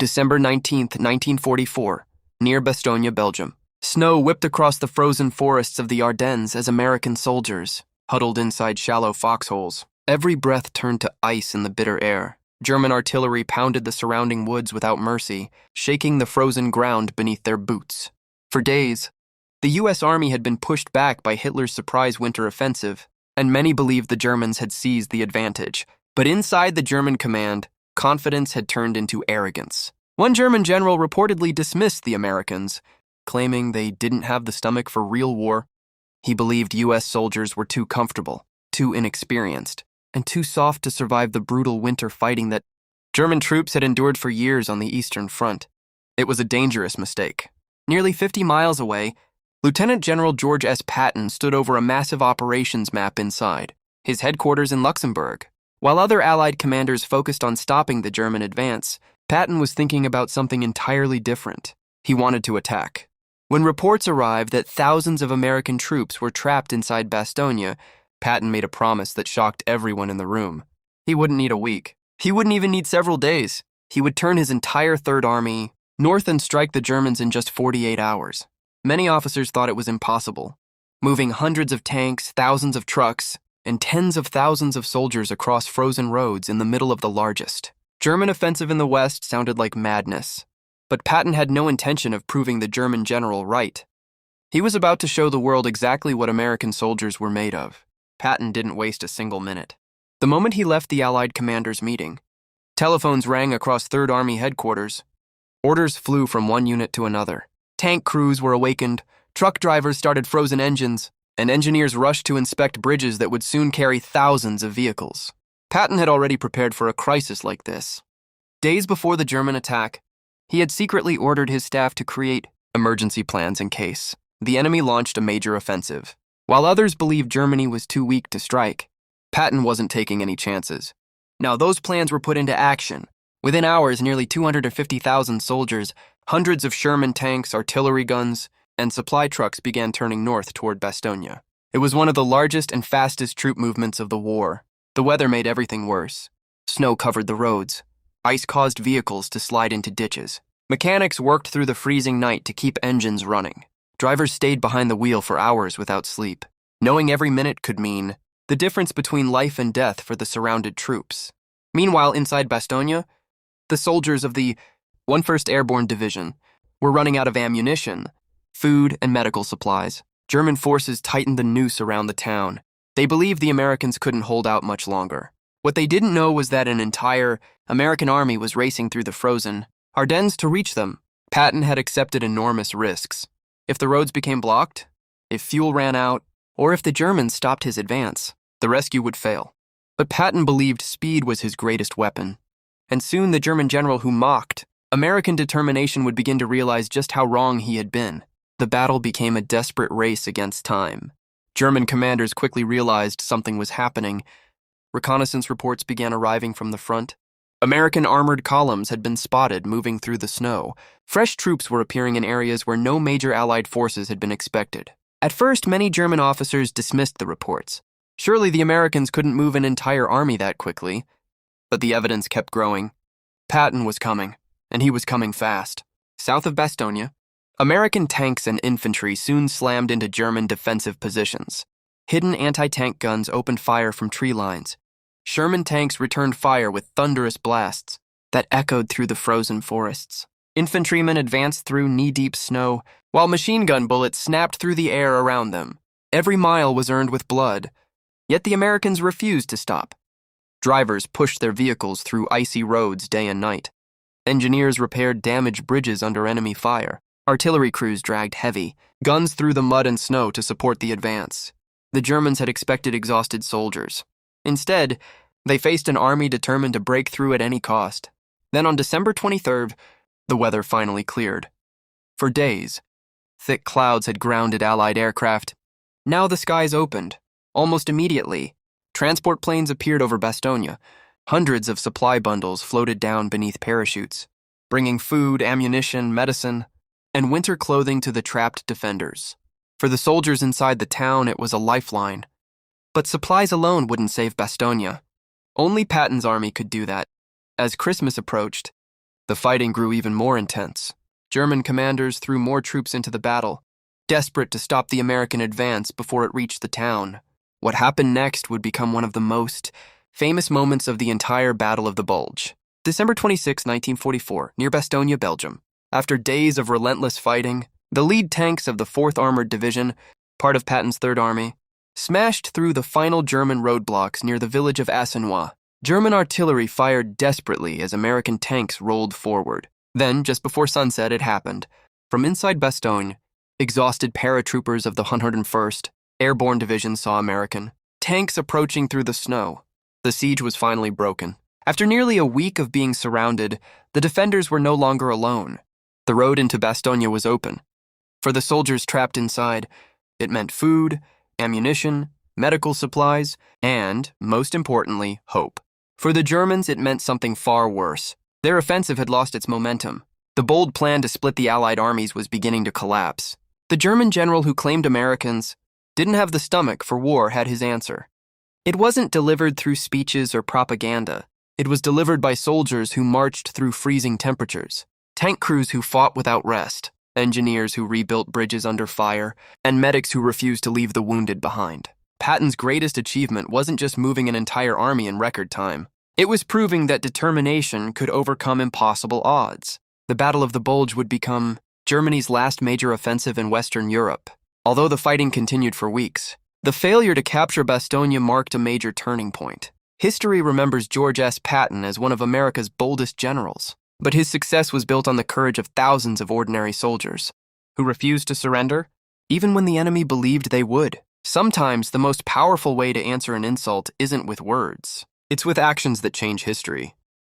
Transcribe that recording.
December 19, 1944, near Bastogne, Belgium. Snow whipped across the frozen forests of the Ardennes as American soldiers huddled inside shallow foxholes. Every breath turned to ice in the bitter air. German artillery pounded the surrounding woods without mercy, shaking the frozen ground beneath their boots. For days, the U.S. Army had been pushed back by Hitler's surprise winter offensive, and many believed the Germans had seized the advantage. But inside the German command, confidence had turned into arrogance. One German general reportedly dismissed the Americans, claiming they didn't have the stomach for real war. He believed U.S. soldiers were too comfortable, too inexperienced, and too soft to survive the brutal winter fighting that German troops had endured for years on the Eastern Front. It was a dangerous mistake. Nearly 50 miles away, Lieutenant General George S. Patton stood over a massive operations map inside, his headquarters in Luxembourg. While other Allied commanders focused on stopping the German advance, Patton was thinking about something entirely different. He wanted to attack. When reports arrived that thousands of American troops were trapped inside Bastogne, Patton made a promise that shocked everyone in the room. He wouldn't need a week. He wouldn't even need several days. He would turn his entire Third Army north and strike the Germans in just 48 hours. Many officers thought it was impossible. Moving hundreds of tanks, thousands of trucks, and tens of thousands of soldiers across frozen roads in the middle of the largest German offensive in the West sounded like madness. But Patton had no intention of proving the German general right. He was about to show the world exactly what American soldiers were made of. Patton didn't waste a single minute. The moment he left the Allied commanders' meeting, telephones rang across Third Army headquarters. Orders flew from one unit to another. Tank crews were awakened, truck drivers started frozen engines, and engineers rushed to inspect bridges that would soon carry thousands of vehicles. Patton had already prepared for a crisis like this. Days before the German attack, he had secretly ordered his staff to create emergency plans in case the enemy launched a major offensive. While others believed Germany was too weak to strike, Patton wasn't taking any chances. Now those plans were put into action. Within hours, nearly 250,000 soldiers, hundreds of Sherman tanks, artillery guns, and supply trucks began turning north toward Bastogne. It was one of the largest and fastest troop movements of the war. The weather made everything worse. Snow covered the roads. Ice caused vehicles to slide into ditches. Mechanics worked through the freezing night to keep engines running. Drivers stayed behind the wheel for hours without sleep. Knowing every minute could mean the difference between life and death for the surrounded troops. Meanwhile, inside Bastogne, the soldiers of the 1st Airborne Division were running out of ammunition, food, and medical supplies. German forces tightened the noose around the town. They believed the Americans couldn't hold out much longer. What they didn't know was that an entire American army was racing through the frozen Ardennes to reach them. Patton had accepted enormous risks. If the roads became blocked, if fuel ran out, or if the Germans stopped his advance, the rescue would fail. But Patton believed speed was his greatest weapon. And soon the German general who mocked American determination would begin to realize just how wrong he had been. The battle became a desperate race against time. German commanders quickly realized something was happening. Reconnaissance reports began arriving from the front. American armored columns had been spotted moving through the snow. Fresh troops were appearing in areas where no major Allied forces had been expected. At first, many German officers dismissed the reports. Surely the Americans couldn't move an entire army that quickly. But the evidence kept growing. Patton was coming, and he was coming fast. South of Bastogne, American tanks and infantry soon slammed into German defensive positions. Hidden anti-tank guns opened fire from tree lines. Sherman tanks returned fire with thunderous blasts that echoed through the frozen forests. Infantrymen advanced through knee-deep snow, while machine gun bullets snapped through the air around them. Every mile was earned with blood, yet the Americans refused to stop. Drivers pushed their vehicles through icy roads day and night. Engineers repaired damaged bridges under enemy fire. Artillery crews dragged heavy guns through the mud and snow to support the advance. The Germans had expected exhausted soldiers. Instead, they faced an army determined to break through at any cost. Then on December 23rd, the weather finally cleared. For days, thick clouds had grounded Allied aircraft. Now the skies opened. Almost immediately, transport planes appeared over Bastogne. Hundreds of supply bundles floated down beneath parachutes, bringing food, ammunition, medicine, and winter clothing to the trapped defenders. For the soldiers inside the town, it was a lifeline. But supplies alone wouldn't save Bastogne. Only Patton's army could do that. As Christmas approached, The fighting grew even more intense. German commanders threw more troops into the battle, desperate to stop the American advance before it reached the town. What happened next would become one of the most famous moments of the entire Battle of the Bulge. December 26, 1944, near Bastogne, Belgium. After days of relentless fighting, the lead tanks of the 4th Armored Division, part of Patton's 3rd Army, smashed through the final German roadblocks near the village of Assenois. German artillery fired desperately as American tanks rolled forward. Then, just before sunset, it happened. From inside Bastogne, exhausted paratroopers of the 101st Airborne Division saw American tanks approaching through the snow. The siege was finally broken. After nearly a week of being surrounded, the defenders were no longer alone. The road into Bastogne was open. For the soldiers trapped inside, it meant food, ammunition, medical supplies, and, most importantly, hope. For the Germans, it meant something far worse. Their offensive had lost its momentum. The bold plan to split the Allied armies was beginning to collapse. The German general who claimed Americans didn't have the stomach for war had his answer. It wasn't delivered through speeches or propaganda. It was delivered by soldiers who marched through freezing temperatures, tank crews who fought without rest, engineers who rebuilt bridges under fire, and medics who refused to leave the wounded behind. Patton's greatest achievement wasn't just moving an entire army in record time. It was proving that determination could overcome impossible odds. The Battle of the Bulge would become Germany's last major offensive in Western Europe. Although the fighting continued for weeks, the failure to capture Bastogne marked a major turning point. History remembers George S. Patton as one of America's boldest generals, but his success was built on the courage of thousands of ordinary soldiers who refused to surrender, even when the enemy believed they would. Sometimes the most powerful way to answer an insult isn't with words. It's with actions that change history.